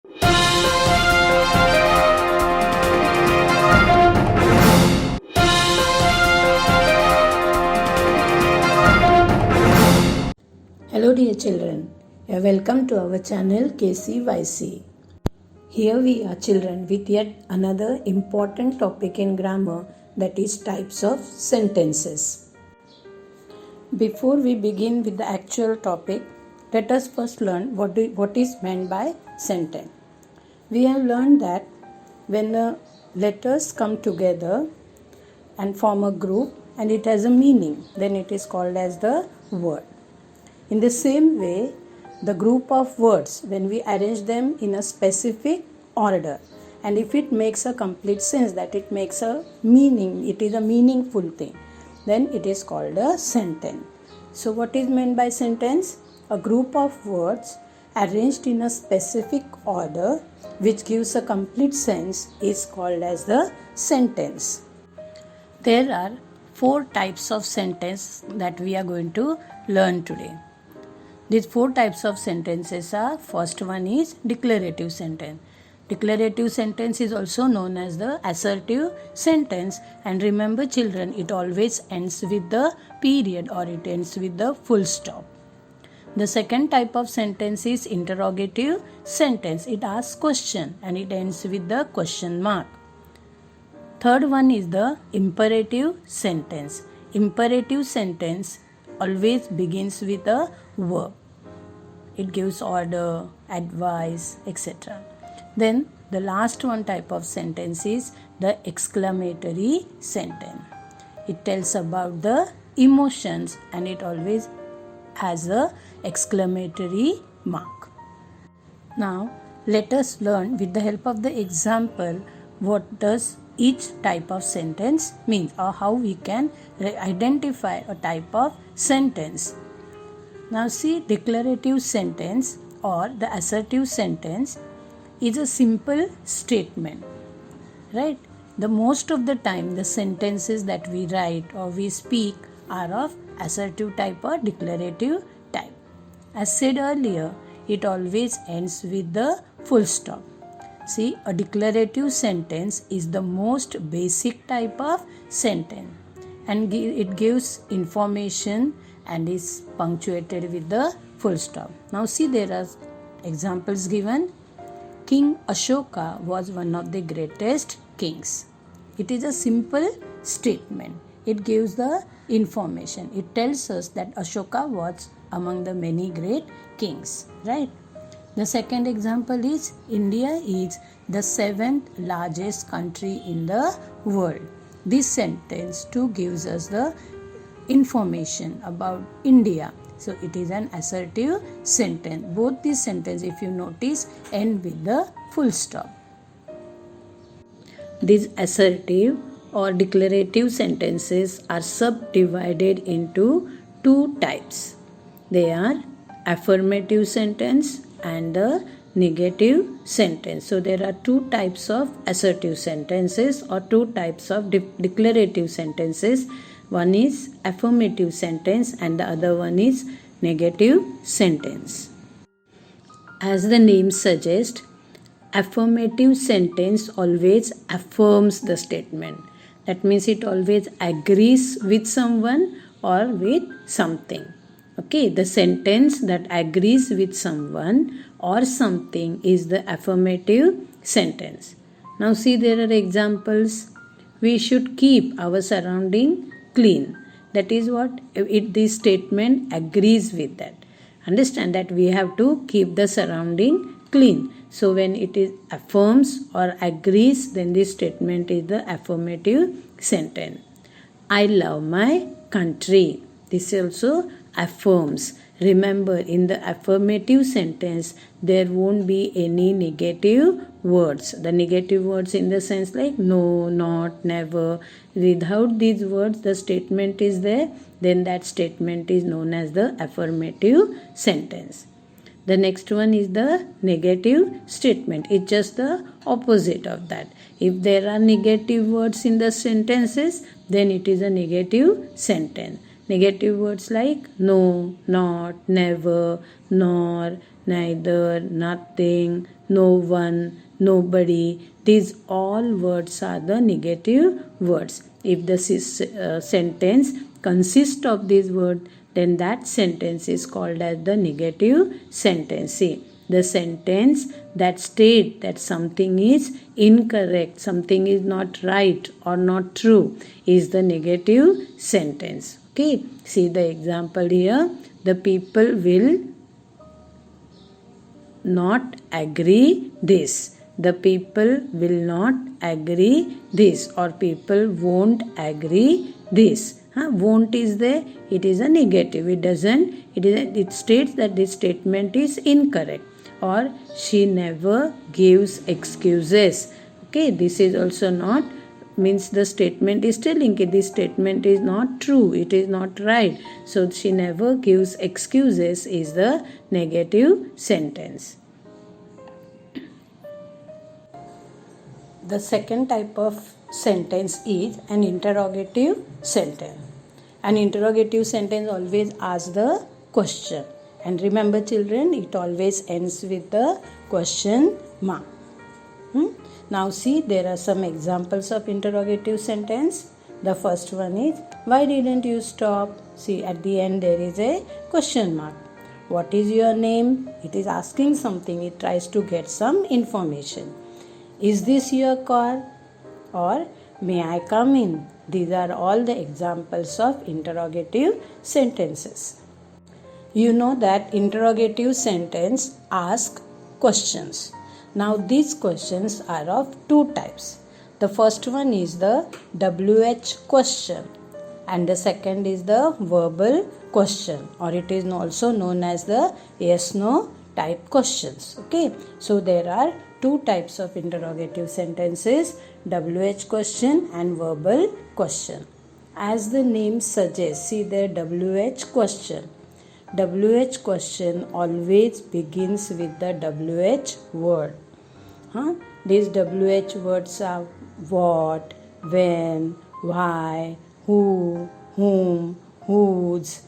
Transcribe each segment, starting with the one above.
Hello dear children, welcome to our channel KCYC. Here we are children with yet another important topic in grammar, that is types of sentences. Before we begin with the actual topic, let us first learn what is meant by sentence. We have learned that when the letters come together and form a group and it has a meaning, then it is called as the word. In the same way, the group of words, when we arrange them in a specific order, and if it makes a complete sense, that it makes a meaning, it is a meaningful thing, then it is called a sentence. So what is meant by sentence? A group of words arranged in a specific order which gives a complete sense is called as the sentence. There are 4 types of sentence that we are going to learn today. These 4 types of sentences are, first one is declarative sentence. Declarative sentence is also known as the assertive sentence, and remember children, it always ends with the period or it ends with the full stop. The second type of sentence is interrogative sentence. It asks question and it ends with the question mark. Third one is the imperative sentence. Imperative sentence always begins with a verb. It gives order, advice, etc. Then the last one type of sentence is the exclamatory sentence. It tells about the emotions and it always has a exclamatory mark. Now let us learn with the help of the example what does each type of sentence means, or how we can identify a type of sentence. Now see, declarative sentence or the assertive sentence is a simple statement, right? The most of the time the sentences that we write or we speak are of assertive type or declarative type. As said earlier, it always ends with the full stop. See, a declarative sentence is the most basic type of sentence, and it gives information and is punctuated with the full stop. Now see, there are examples given. King Ashoka was one of the greatest kings. It is a simple statement. It gives the information. It tells us that Ashoka was among the many great kings, right? The second example is India is the 7th largest country in the world. This sentence too gives us the information about India. So it is an assertive sentence. Both these sentences, if you notice, end with the full stop. These assertive or declarative sentences are subdivided into 2 types. They are affirmative sentence and the negative sentence. So there are 2 types of assertive sentences or 2 types of declarative sentences. One is affirmative sentence and the other one is negative sentence. As the name suggests, affirmative sentence always affirms the statement. That means it always agrees with someone or with something. Okay, the sentence that agrees with someone or something is the affirmative sentence. Now see, there are examples. We should keep our surrounding clean. That is what this statement agrees with that. Understand that we have to keep the surrounding clean. So when it is affirms or agrees, then this statement is the affirmative sentence. I love my country. This also affirms. Remember, in the affirmative sentence, there won't be any negative words. The negative words in the sense like no, not, never. Without these words, the statement is there. Then that statement is known as the affirmative sentence. The next one is the negative statement. It's just the opposite of that. If there are negative words in the sentences, then it is a negative sentence. Negative words like no, not, never, nor, neither, nothing, no one, nobody. These all words are the negative words. If the sentence consists of these words, then that sentence is called as the negative sentence. See, the sentence that states that something is incorrect, something is not right or not true is the negative sentence. Okay, see the example here. The people will not agree this. The people will not agree this, or people won't agree this. Won't is there, it is a negative. It states that this statement is incorrect. Or she never gives excuses. Okay, this is also not, means the statement is telling that this statement is not true, it is not right. So she never gives excuses is the negative sentence. The second type of sentence is an interrogative sentence. An interrogative sentence always asks the question. And remember children, it always ends with the question mark. Now see, there are some examples of interrogative sentence. The first one is, why didn't you stop? See, at the end there is a question mark. What is your name? It is asking something. It tries to get some information. Is this your car? Or may I come in? These are all the examples of interrogative sentences. You know that interrogative sentence asks questions. Now these questions are of two types. The first one is the WH question and the second is the verbal question, or it is also known as the yes-no type questions. Okay, so there are two types of interrogative sentences, WH question and verbal question. As the name suggests, see the WH question. WH question always begins with the WH word. These WH words are what, when, why, who, whom, whose,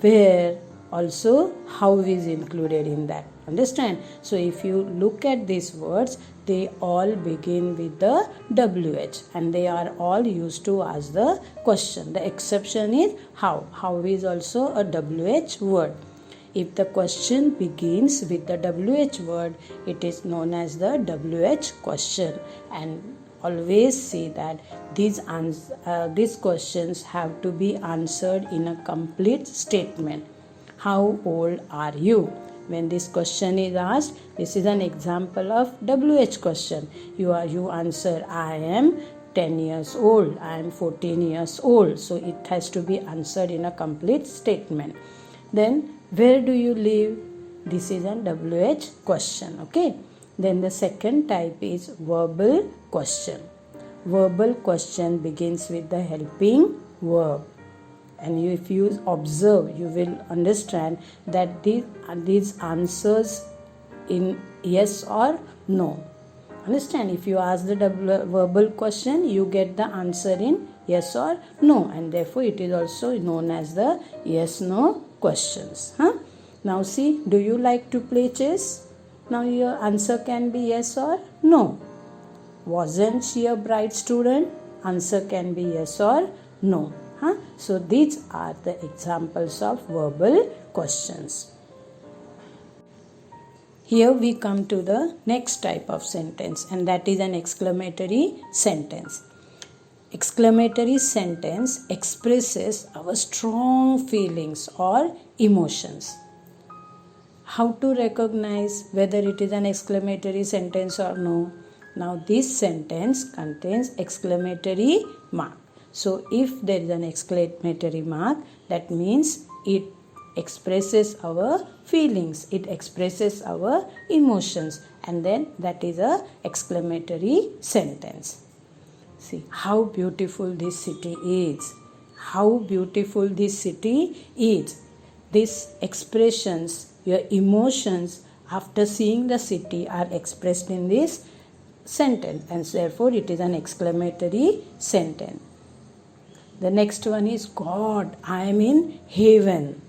where, also how is included in that. Understand? So if you look at these words, they all begin with the WH and they are all used to ask the question. The exception is how. How is also a WH word. If the question begins with the WH word, it is known as the WH question. And always say that these questions have to be answered in a complete statement. How old are you? When this question is asked, this is an example of WH question. You answer, I am 10 years old, I am 14 years old. So it has to be answered in a complete statement. Then, where do you live? This is an WH question. Okay. Then the second type is verbal question. Verbal question begins with the helping verb. And if you observe, you will understand that these answers in yes or no. Understand? If you ask the verbal question, you get the answer in yes or no, and therefore it is also known as the yes-no questions. Now see, do you like to play chess? Now your answer can be yes or no. Wasn't she a bright student? Answer can be yes or no. So these are the examples of verbal questions. Here we come to the next type of sentence, and that is an exclamatory sentence. Exclamatory sentence expresses our strong feelings or emotions. How to recognize whether it is an exclamatory sentence or no? Now this sentence contains exclamatory mark. So if there is an exclamatory mark, that means it expresses our feelings, it expresses our emotions, and then that is a exclamatory sentence. See how beautiful this city is. How beautiful this city is. These expressions, your emotions after seeing the city are expressed in this sentence, and therefore it is an exclamatory sentence. The next one is God, I am in heaven.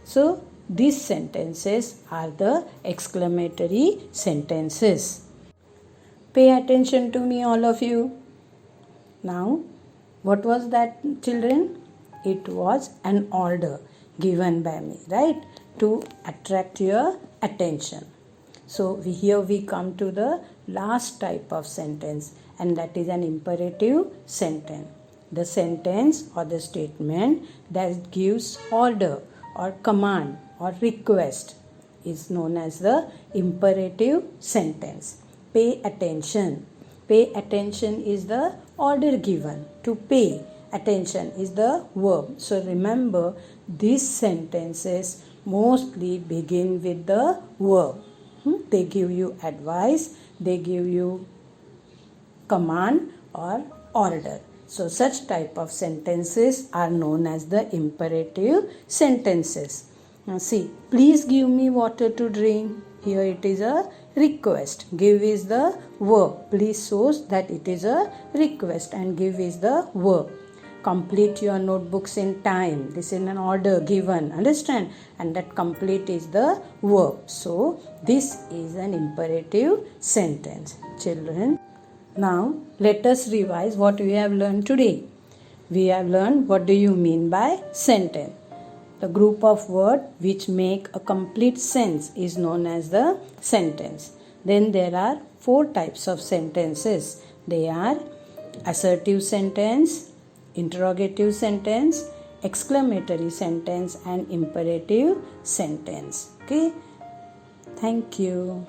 So these sentences are the exclamatory sentences. Pay attention to me, all of you. Now, what was that, children? It was an order given by me, right? To attract your attention. So here we come to the last type of sentence, and that is an imperative sentence. The sentence or the statement that gives order or command or request is known as the imperative sentence. Pay attention. Pay attention is the order given. To pay attention is the verb. So remember, these sentences mostly begin with the verb. They give you advice, they give you command or order. So such type of sentences are known as the imperative sentences. Now see, please give me water to drink. Here it is a request. Give is the verb. Please shows that it is a request, and give is the verb. Complete your notebooks in time. This is an order given. Understand? And that complete is the verb. So this is an imperative sentence. Children, now let us revise what we have learned today. We have learned what do you mean by sentence. The group of words which make a complete sense is known as the sentence. Then there are 4 types of sentences. They are assertive sentence, interrogative sentence, exclamatory sentence, and imperative sentence. Okay? Thank you.